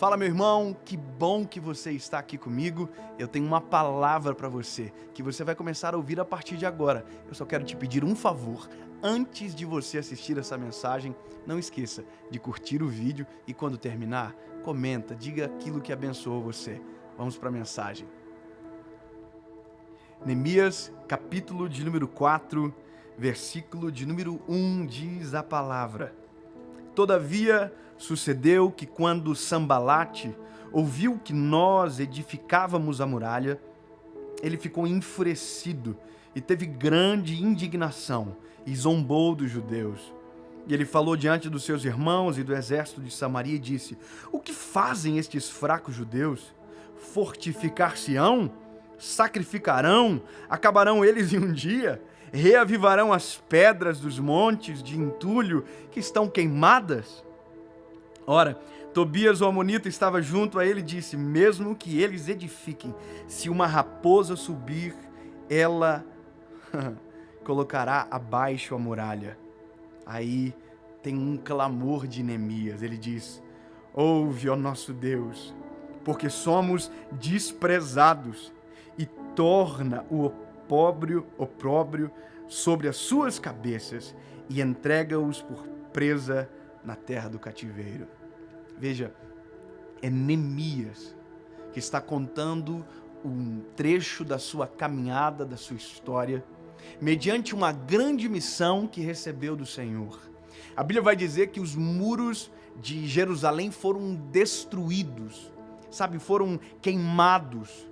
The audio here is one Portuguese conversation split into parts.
Fala, meu irmão, que bom que você está aqui comigo. Eu tenho uma palavra para você, que você vai começar a ouvir a partir de agora. Eu só quero te pedir um favor. Antes de você assistir essa mensagem, não esqueça de curtir o vídeo e quando terminar, comenta, diga aquilo que abençoou você. Vamos para a mensagem. Neemias, capítulo de número 4, versículo de número 1, diz a palavra: Todavia, sucedeu que quando Sambalate ouviu que nós edificávamos a muralha, ele ficou enfurecido e teve grande indignação e zombou dos judeus. E ele falou diante dos seus irmãos e do exército de Samaria e disse: O que fazem estes fracos judeus? Fortificar-se-ão? Sacrificarão? Acabarão eles em um dia? Reavivarão as pedras dos montes de entulho que estão queimadas? Ora, Tobias o amonita estava junto a ele e disse: mesmo que eles edifiquem, se uma raposa subir, ela colocará abaixo a muralha. Aí tem um clamor de Neemias. Ele diz: ouve, ó nosso Deus, porque somos desprezados, e torna o opróbrio sobre as suas cabeças e entrega-os por presa na terra do cativeiro. Veja, é Neemias que está contando um trecho da sua caminhada, da sua história, mediante uma grande missão que recebeu do Senhor. A Bíblia vai dizer que os muros de Jerusalém foram destruídos, foram queimados.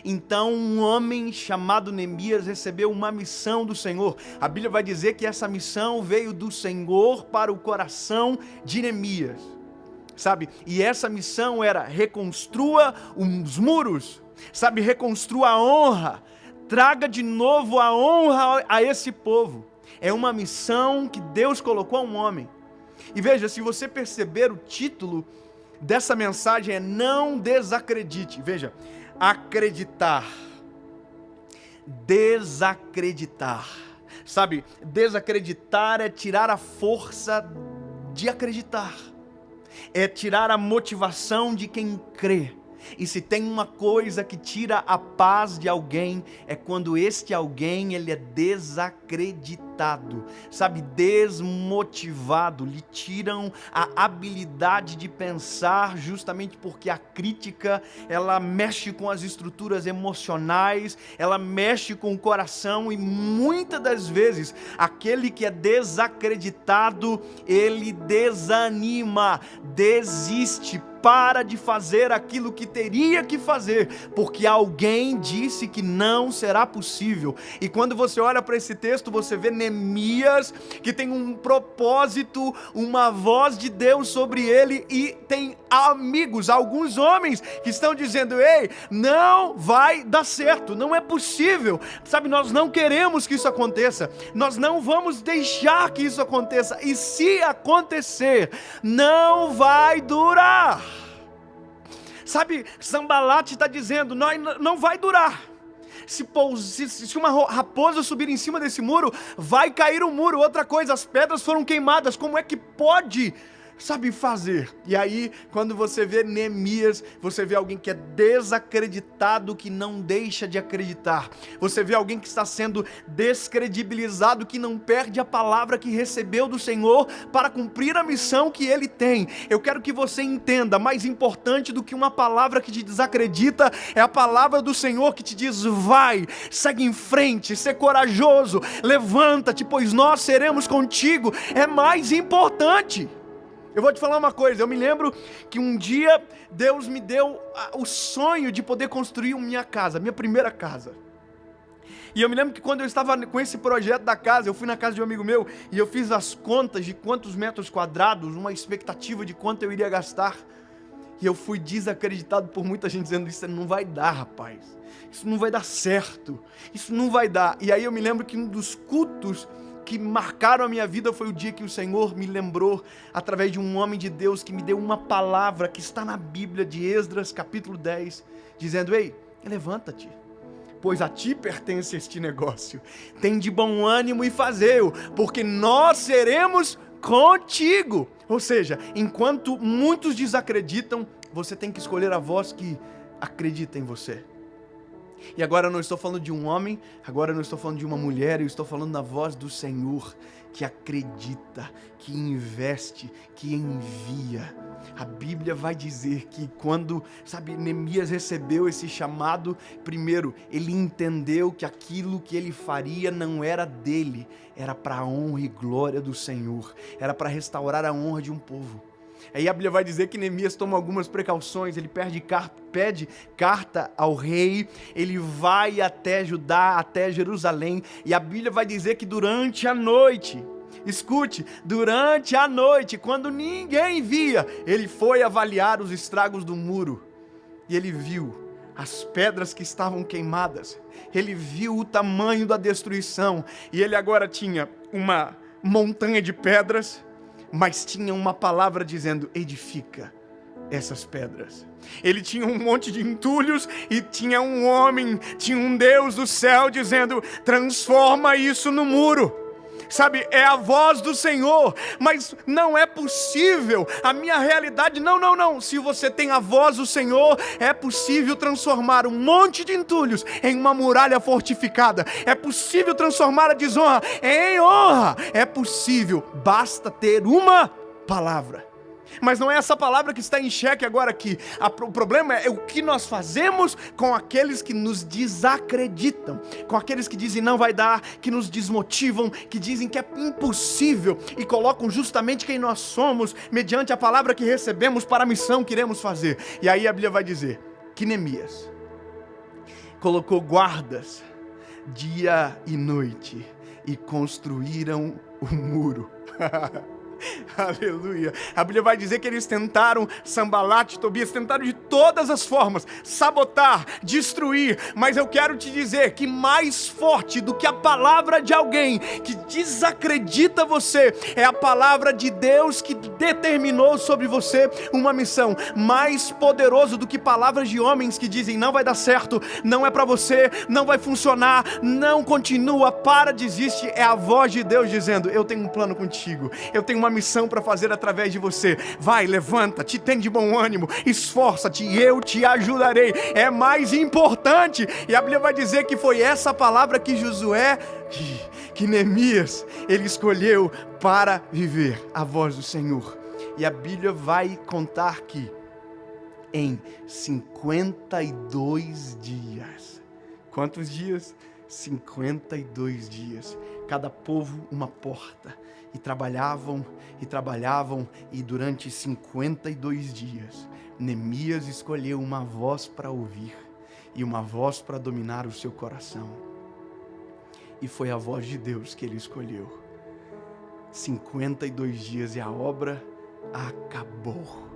Então um homem chamado Neemias recebeu uma missão do Senhor. A Bíblia vai dizer que essa missão veio do Senhor para o coração de Neemias, E essa missão era: reconstrua os muros, reconstrua a honra, traga de novo a honra a esse povo. É uma missão que Deus colocou a um homem. E veja, se você perceber, o título dessa mensagem é Não Desacredite. Veja, acreditar, desacreditar. Desacreditar é tirar a força de acreditar, é tirar a motivação de quem crê. E se tem uma coisa que tira a paz de alguém, é quando este alguém ele é desacreditado, desmotivado. Lhe tiram a habilidade de pensar, justamente porque a crítica, ela mexe com as estruturas emocionais, ela mexe com o coração, e muitas das vezes aquele que é desacreditado, ele desanima, desiste, para de fazer aquilo que teria que fazer, porque alguém disse que não será possível. E quando você olha para esse texto, você vê Neemias, que tem um propósito, uma voz de Deus sobre ele, e tem amigos, alguns homens que estão dizendo: ei, não vai dar certo, não é possível, nós não queremos que isso aconteça, nós não vamos deixar que isso aconteça, e se acontecer, não vai durar. Sambalate está dizendo: não vai durar. Se uma raposa subir em cima desse muro, vai cair o muro. Outra coisa, as pedras foram queimadas. Como é que pode fazer? E aí, quando você vê Neemias, você vê alguém que é desacreditado, que não deixa de acreditar. Você vê alguém que está sendo descredibilizado, que não perde a palavra que recebeu do Senhor para cumprir a missão que ele tem. Eu quero que você entenda: mais importante do que uma palavra que te desacredita é a palavra do Senhor que te diz: vai, segue em frente, ser corajoso, levanta-te, pois nós seremos contigo. É mais importante. Eu vou te falar uma coisa, eu me lembro que um dia Deus me deu o sonho de poder construir minha casa, minha primeira casa. E eu me lembro que quando eu estava com esse projeto da casa, eu fui na casa de um amigo meu e eu fiz as contas de quantos metros quadrados, uma expectativa de quanto eu iria gastar. E eu fui desacreditado por muita gente dizendo: isso não vai dar, rapaz, isso não vai dar certo, isso não vai dar. E aí eu me lembro que um dos cultos que marcaram a minha vida foi o dia que o Senhor me lembrou, através de um homem de Deus, que me deu uma palavra que está na Bíblia de Esdras, capítulo 10, dizendo: ei, levanta-te, pois a ti pertence este negócio, tem de bom ânimo e fazei-o, porque nós seremos contigo. Ou seja, enquanto muitos desacreditam, você tem que escolher a voz que acredita em você. E agora eu não estou falando de um homem, agora eu não estou falando de uma mulher, eu estou falando da voz do Senhor, que acredita, que investe, que envia. A Bíblia vai dizer que quando, Neemias recebeu esse chamado, primeiro, ele entendeu que aquilo que ele faria não era dele, era para a honra e glória do Senhor, era para restaurar a honra de um povo. Aí a Bíblia vai dizer que Neemias toma algumas precauções, ele pede carta ao rei, ele vai até Judá, até Jerusalém, e a Bíblia vai dizer que durante a noite, escute, durante a noite, quando ninguém via, ele foi avaliar os estragos do muro, e ele viu as pedras que estavam queimadas, ele viu o tamanho da destruição, e ele agora tinha uma montanha de pedras, mas tinha uma palavra dizendo: edifica essas pedras. Ele tinha um monte de entulhos e tinha um homem, tinha um Deus do céu dizendo: transforma isso no muro. É a voz do Senhor, mas não é possível, a minha realidade, não, se você tem a voz do Senhor, é possível transformar um monte de entulhos em uma muralha fortificada, é possível transformar a desonra em honra, é possível, basta ter uma palavra. Mas não é essa palavra que está em xeque agora aqui. O problema é o que nós fazemos com aqueles que nos desacreditam, com aqueles que dizem não vai dar, que nos desmotivam, que dizem que é impossível e colocam justamente quem nós somos mediante a palavra que recebemos para a missão que iremos fazer. E aí a Bíblia vai dizer que Neemias colocou guardas dia e noite e construíram o muro. Aleluia. A Bíblia vai dizer que eles tentaram, Sanbalat e Tobias tentaram de todas as formas sabotar, destruir, mas eu quero te dizer que mais forte do que a palavra de alguém que desacredita você é a palavra de Deus que determinou sobre você uma missão. Mais poderoso do que palavras de homens que dizem não vai dar certo, não é pra você, não vai funcionar, não continua, para, desiste. É a voz de Deus dizendo: eu tenho um plano contigo, eu tenho uma missão para fazer através de você. Vai, levanta-te, tem de bom ânimo, esforça-te e eu te ajudarei. É mais importante. E a Bíblia vai dizer que foi essa palavra que Josué, que Neemias, ele escolheu para viver a voz do Senhor. E a Bíblia vai contar que em 52 dias, quantos dias? 52 dias, cada povo uma porta. E trabalhavam, e durante 52 dias, Neemias escolheu uma voz para ouvir, e uma voz para dominar o seu coração. E foi a voz de Deus que ele escolheu. 52 dias e a obra acabou.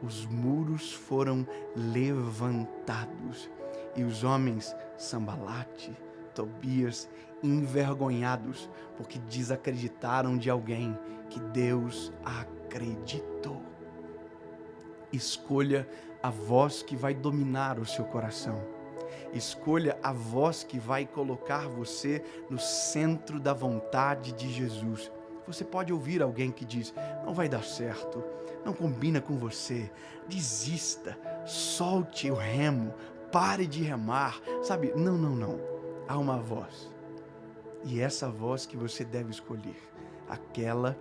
Os muros foram levantados, e os homens, Sanbalat, Tobias, envergonhados, porque desacreditaram de alguém que Deus acreditou. Escolha a voz que vai dominar o seu coração. Escolha a voz que vai colocar você no centro da vontade de Jesus. Você pode ouvir alguém que diz: não vai dar certo, não combina com você, desista, solte o remo, pare de remar, não. Há uma voz. E essa voz que você deve escolher, aquela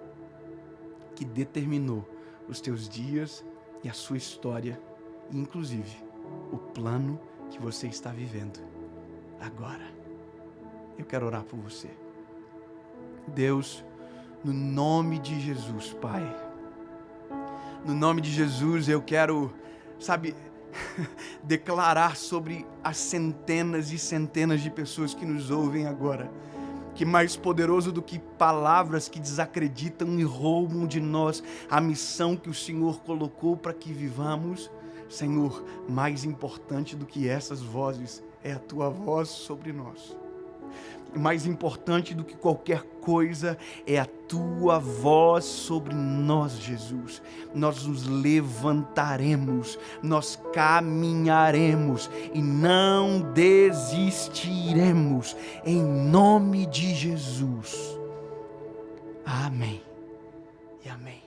que determinou os teus dias e a sua história, e inclusive o plano que você está vivendo agora. Eu quero orar por você. Deus, no nome de Jesus, Pai, no nome de Jesus eu quero, declarar sobre as centenas e centenas de pessoas que nos ouvem agora, que mais poderoso do que palavras que desacreditam e roubam de nós a missão que o Senhor colocou para que vivamos, Senhor, mais importante do que essas vozes é a Tua voz sobre nós. Mais importante do que qualquer coisa é a Tua voz sobre nós, Jesus. Nós nos levantaremos, nós caminharemos e não desistiremos, em nome de Jesus. Amém e amém.